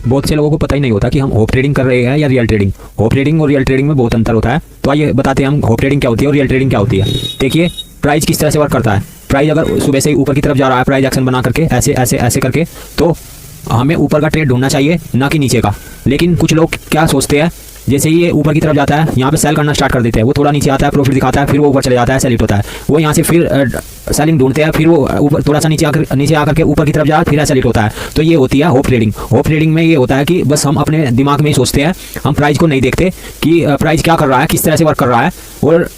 बहुत से लोगों को पता ही नहीं होता कि हम होप ट्रेडिंग कर रहे हैं या रियल ट्रेडिंग। होप ट्रेडिंग और रियल ट्रेडिंग में बहुत अंतर होता है। तो आइए बताते हैं हम होप ट्रेडिंग क्या होती है और रियल ट्रेडिंग क्या होती है। देखिए प्राइस किस तरह से वर्क करता है। प्राइस अगर सुबह से ही ऊपर की तरफ जा रहा है प्राइस एक्शन बना करके ऐसे ऐसे ऐसे करके, तो हमें ऊपर का ट्रेड ढूंढना चाहिए ना कि नीचे का। लेकिन कुछ लोग क्या सोचते हैं, जैसे ही ये ऊपर की तरफ जाता है यहाँ पे सेल करना स्टार्ट कर देते हैं। वो थोड़ा नीचे आता है, प्रॉफिट दिखाता है, फिर वो ऊपर चले जाता है, सेल हिट होता है। वो यहाँ से फिर सेलिंग ढूंढते हैं, फिर वो ऊपर थोड़ा सा नीचे आकर के ऊपर की तरफ जाए, फिर सेल हिट होता है। तो ये होती है होप ट्रेडिंग। होप ट्रेडिंग में ये होता है कि बस हम अपने दिमाग में ही सोचते हैं, हम प्राइस को नहीं देखते कि प्राइस क्या कर रहा है, किस तरह से वर्क कर रहा है, और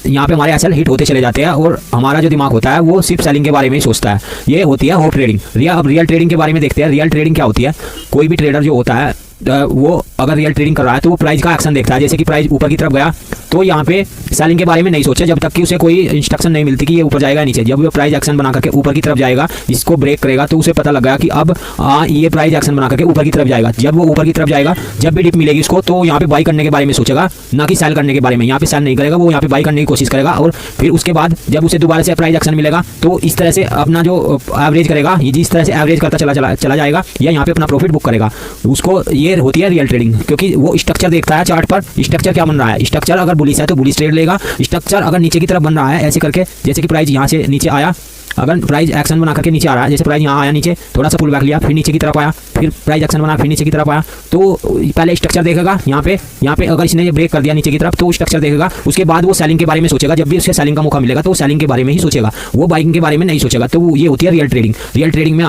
यहाँ पे हमारे एसएल हिट होते चले जाते हैं और हमारा जो दिमाग होता है वो सिर्फ सेलिंग के बारे में ही सोचता है। ये होती है होप ट्रेडिंग। अब रियल ट्रेडिंग के बारे में देखते हैं। रियल ट्रेडिंग क्या होती है। कोई भी ट्रेडर जो होता है वो अगर रियल ट्रेडिंग कर रहा है तो वो प्राइस का एक्शन देखता है। जैसे कि प्राइस ऊपर की तरफ गया तो यहाँ पे सेलिंग के बारे में नहीं सोचे जब तक कि उसे कोई इंस्ट्रक्शन नहीं मिलती कि ये ऊपर जाएगा नीचे। जब वो प्राइस एक्शन बना करके ऊपर की तरफ जाएगा, इसको ब्रेक करेगा, तो उसे पता लगा कि अब ये प्राइस एक्शन बना करके ऊपर की तरफ जाएगा। जब वो ऊपर की तरफ जाएगा, जब भी डिप मिलेगी उसको, तो यहाँ पे बाई करने के बारे में सोचेगा, ना कि सेल करने के बारे में। यहाँ पे सेल नहीं करेगा, वो यहाँ पे बाई करने की कोशिश करेगा। और फिर उसके बाद जब उसे दोबारा से प्राइस एक्शन मिलेगा तो इस तरह से अपना जो एवरेज करेगा, जिस तरह से एवरेज करता चला जाएगा या यहाँ पे अपना प्रॉफिट बुक करेगा, उसको ये होती है रियल ट्रेडिंग। क्योंकि वो स्ट्रक्चर देखता है चार्ट पर, स्ट्रक्चर क्या बन रहा है। स्ट्रक्चर अगर बुलिश है तो बुलिश ट्रेड लेगा। स्ट्रक्चर अगर नीचे की तरफ बन रहा है ऐसे करके, जैसे कि प्राइस यहाँ से नीचे आया, अगर प्राइस एक्शन बना करके नीचे आ रहा है, जैसे प्राइस यहाँ आया नीचे, थोड़ा सा पुल बैक लिया, फिर नीचे की तरफ आया, फिर प्राइस एक्शन बना, फिर नीचे की तरफ आया, तो पहले स्ट्रक्चर देखेगा। यहाँ पे अगर इसने ये ब्रेक कर दिया नीचे की तरफ तो स्ट्रक्चर देखेगा। उसके बाद वो सेलिंग के बारे में सोचेगा। जब भी उससे सेलिंग का मौका मिलेगा तो वो सेलिंग के बारे में ही सोचेगा, वो बाइंग के बारे में नहीं सोचेगा। तो ये होती है रियल ट्रेडिंग। रियल ट्रेडिंग में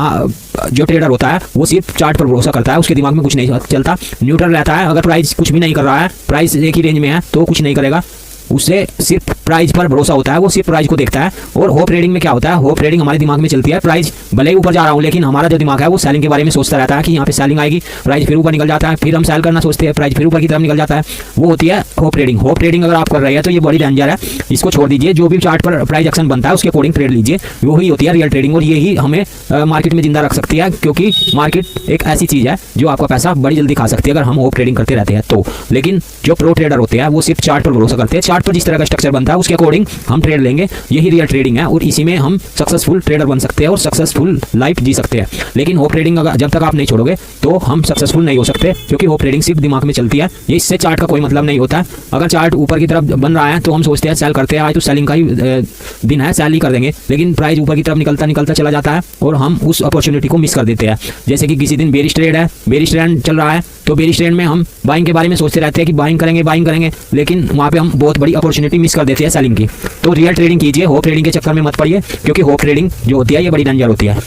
जो ट्रेडर होता है वो सिर्फ चार्ट पर भरोसा करता है, उसके दिमाग में कुछ नहीं चलता, न्यूट्रल रहता है। अगर प्राइस कुछ भी नहीं कर रहा है, प्राइस एक ही रेंज में है, तो कुछ नहीं करेगा, उसे सिर्फ प्राइस पर भरोसा होता है, वो सिर्फ प्राइस को देखता है। और होप ट्रेडिंग में क्या होता है, होप ट्रेडिंग हमारे दिमाग में चलती है। प्राइस भले ही ऊपर जा रहा हूँ, लेकिन हमारा जो दिमाग है वो सेलिंग के बारे में सोचता रहता है कि यहाँ पे सेलिंग आएगी, प्राइस फिर ऊपर निकल जाता है, फिर हम सेल करना सोचते हैं, प्राइस फिर ऊपर की तरफ निकल जाता है। वो होती है होप ट्रेडिंग। होप ट्रेडिंग अगर आप कर रहे हैं तो ये बड़ी डेंजर है, इसको छोड़ दीजिए। जो भी चार्ट पर प्राइस एक्शन बनता है उसके अकॉर्डिंग ट्रेड लीजिए, वही होती है रियल ट्रेडिंग। और यही हमें मार्केट में जिंदा रख सकती है, क्योंकि मार्केट एक ऐसी चीज़ है जो आपका पैसा बड़ी जल्दी खा सकती है अगर हम होप ट्रेडिंग करते रहते हैं तो। लेकिन जो प्रो ट्रेडर होते हैं वो सिर्फ चार्ट पर भरोसा करते हैं, चार्ट पर जिस तरह का स्ट्रक्चर बनता है उसके अकॉर्डिंग हम ट्रेड लेंगे। यही रियल ट्रेडिंग है और इसी में हम सक्सेसफुल ट्रेडर बन सकते हैं और सक्सेसफुल लाइफ जी सकते हैं। लेकिन होप ट्रेडिंग अगर जब तक आप नहीं छोड़ोगे तो हम सक्सेसफुल नहीं हो सकते, क्योंकि होप ट्रेडिंग सिर्फ दिमाग में चलती है। ये इससे चार्ट का कोई मतलब नहीं होता है। अगर चार्ट ऊपर की तरफ बन रहा है तो हम सोचते हैं सेल करते हैं, आज तो सेलिंग का ही दिन है, सेल ही कर देंगे। लेकिन प्राइस ऊपर की तरफ निकलता चला जाता है और हम उस अपॉर्चुनिटी को मिस कर देते हैं। जैसे कि किसी दिन बेरिश ट्रेड है, बेरिश ट्रेंड चल रहा है, तो बेरिश ट्रेंड में हम बाइंग के बारे में सोचते रहते हैं कि बाइंग करेंगे, लेकिन वहाँ पे हम बहुत बड़ी अपॉर्चुनिटी मिस कर देते हैं सेलिंग की। तो रियल ट्रेडिंग कीजिए, होप ट्रेडिंग के चक्कर में मत पड़िए, क्योंकि होप ट्रेडिंग जो होती है ये बड़ी डेंजर होती है।